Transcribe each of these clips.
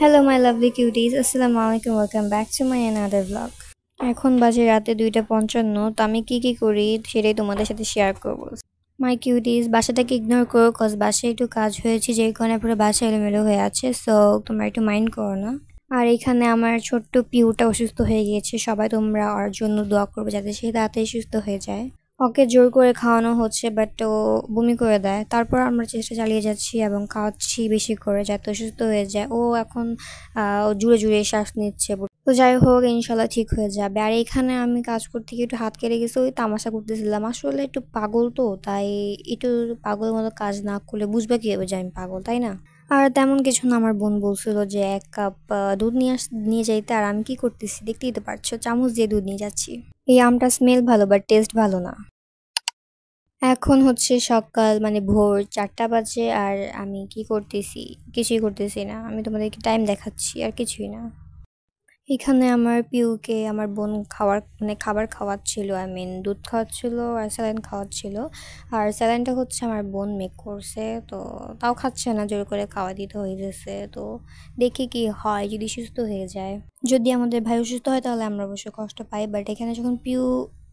Hello my lovely cuties, আসসালামু আলাইকুম, welcome back to my another blog. এখন বাজে রাতে 2:55। তো আমি কি করি সেটাই তোমাদের সাথে শেয়ার করব। মাই কিউটিস, বাসাটাকে ইগনোর করো কজ বাসায় একটু কাজ হয়েছে যে কারণে পুরো বাসা এলোমেলো হয়ে আছে, সো তোমরা একটু মাইন্ড করো না। আর এখানে আমার ছোট্ট পিউটা অসুস্থ হয়ে গিয়েছে, সবাই তোমরা ওর জন্য দোয়া করবে যাতে সে তাড়াতাড়ি সুস্থ হয়ে যায়। ওকে জোর করে খাওয়ানো হচ্ছে বাট ও বমি করে দেয়, তারপর আমরা চেষ্টা চালিয়ে যাচ্ছি এবং খাওয়াচ্ছি বেশি করে যাতে ও সুস্থ হয়ে যায়। ও এখন জুড়ে জুড়ে শ্বাস নিচ্ছে। তো যাই হোক, ইনশাল্লাহ ঠিক হয়ে যাবে। আর এখানে আমি কাজ করতে গিয়ে একটু হাত কেটে গেছে, ওই তামাশা করতেছিলাম। আসলে একটু পাগল তো, তাই একটু পাগলের মতো কাজ না করলে বুঝবে কিভাবে যে আমি পাগল, তাই না? আর তেমন কিছু না, আমার বোন বলছিল যে 1 কাপ দুধ নিয়ে যাইতে। আর আমি কি করতেছি দেখতেই তো পারছো, চামচ দিয়ে দুধ নিয়ে যাচ্ছি। এই আমটা স্মেল ভালো বাট টেস্ট ভালো না। এখন হচ্ছে সকাল মানে ভোর 4টা বাজে আর আমি কি করতেছি? কিছুই করতেছি না, আমি তোমাদেরকে টাইম দেখাচ্ছি আর কিছুই না। এখানে আমার পিউকে আমার বোন মানে খাবার খাওয়াচ্ছিল, আই মিন দুধ খাওয়াচ্ছিল আর স্যালাইন খাওয়াচ্ছিল। আর স্যালাইনটা হচ্ছে আমার বোন মেক করছে, তো তাও খাচ্ছে না, জোর করে খাওয়া দিতে হইতেছে। তো দেখি কি হয়, যদি সুস্থ হয়ে যায়। যদি আমাদের ভাই অসুস্থ হয় তাহলে আমরা অবশ্য কষ্ট পাই, বাট এখানে যখন পিউ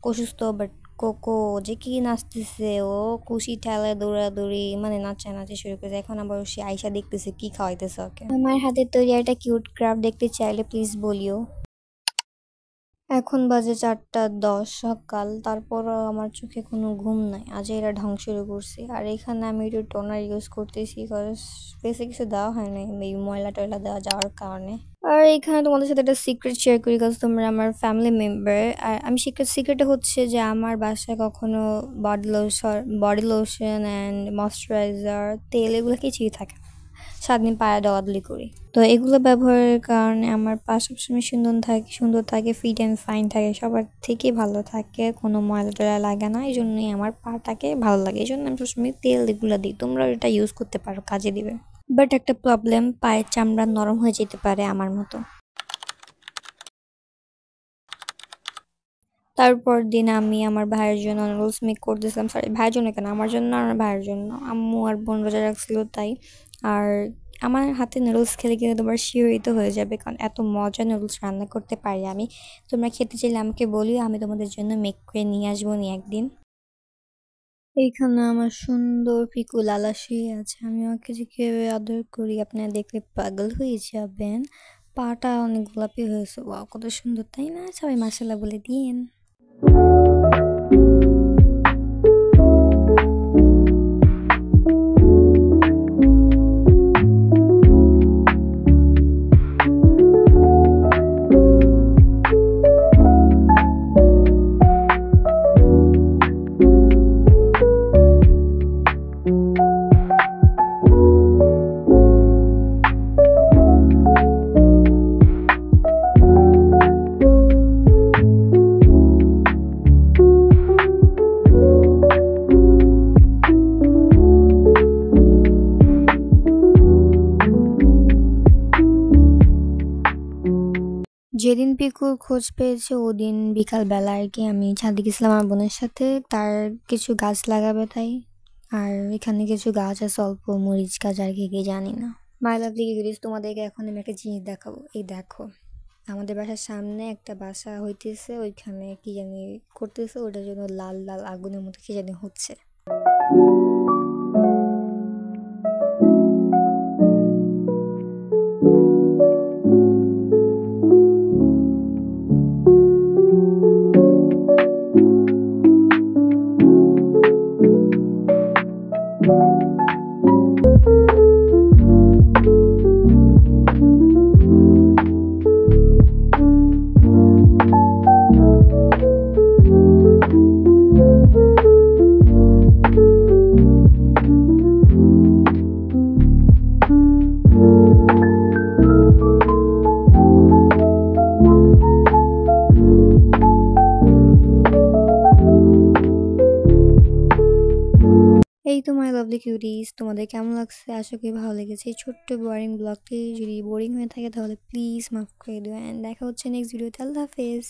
অসুস্থ, বাট কোকো যে কি নাচতেছে, ও খুশি ঠেলে দৌড়াদৌড়ি মানে নাচা শুরু করেছে। এখন আবার সে আয়সা দেখতেছে কি খাওয়াইতেছে ওকে। আমার হাতের তৈরি একটা কিউট ক্রাফট দেখতে চাইলে প্লিজ বলিও। এখন বাজে 4টা 10 সকাল, তারপরও আমার চোখে কোনো ঘুম নাই। আজ এরা ঢং শুরু করছে। আর এখানে আমি একটু টোনার ইউজ করতেছি, কজ ফেসে কিছু দেওয়া হয় না এই ময়লা টয়লা দেওয়া যাওয়ার কারণে। আর এখানে তোমাদের সাথে একটা সিক্রেট শেয়ার করি, কজ তোমরা আমার ফ্যামিলি মেম্বার। আর আমি সিক্রেটটা হচ্ছে যে আমার বাসায় কখনো বডি লোশন অ্যান্ড ময়শ্চারাইজার তেল এগুলো কিছুই থাকে না। সারাদিন পায়ে দৌড়াদৌড়ি করি, তো এগুলো ব্যবহারের কারণে আমার পা সবসময় সুন্দর থাকে, ফিট অ্যান্ড ফাইন থাকে, সবার থেকে ভালো থাকে, কোনো ময়লা টয়লা লাগে না। এই জন্যই আমার পাটাকে ভালো লাগে, এই জন্য আমি সবসময় তেল এগুলো দিই। তোমরা এটা ইউজ করতে পারো, কাজে দিবে। বাট একটা প্রবলেম, পায়ের চামড়া নরম হয়ে যেতে পারে আমার মতো। তারপর দিন আমি আমার ভাইয়ের জন্য নুডলস মেক করতেছিলাম, সরি ভাইয়ের জন্য কেন, আমার জন্য আর আমার ভাইয়ের জন্য। আম্মু আর বোন রোজা রাখছিল তাই। আর আমার হাতে নুডলস খেলে কিন্তু তোমার শিহরিত হয়ে যাবে, কারণ এত মজা নুডলস রান্না করতে পারি আমি। তোমরা খেতে চাইলে আমাকে বলিও, আমি তোমাদের জন্য মেক করে নিয়ে আসবো নি একদিন। এইখানে আমার সুন্দর পিকু লালা শুয়ে আছে, আমি ওকে যে কিভাবে আদর করি আপনারা দেখলে পাগল হয়ে যাবেন। পাটা অনেক গোলাপি হয়েছে, ওয়াও কত সুন্দর তাই না? সবাই মাশাআল্লাহ বলে দিন। যেদিন পিকুর খোঁজ পেয়েছে ওদিন বিকাল বেলা আর কি, আমি ছাদে গেছিলাম আমার বোনের সাথে, তার কিছু গাছ লাগাবে তাই। আর এখানে কিছু গাছ আছে, অল্প মরিচ গাছ আর কি কি জানি না। মাই লাভলি গিরিস, তোমাদেরকে এখন আমি একটা জিনিস দেখাবো। এই দেখো, আমাদের বাসার সামনে একটা বাসা হইতেছে, ওইখানে কি জানি করতেছে, ওটার জন্য লাল লাল আগুনের মতো কি জানি হচ্ছে। এই তো মাই লাভলি কিউটিস, তোমাদের কেমন লাগছে? আশা করি ভালো লেগেছে। এই ছোট্ট বোরিং ব্লগটি যদি বোরিং হয়ে থাকে তাহলে প্লিজ মাফ করে দিও, অ্যান্ড দেখা হচ্ছে নেক্সট ভিডিওতে। আল্লাহ হাফেজ।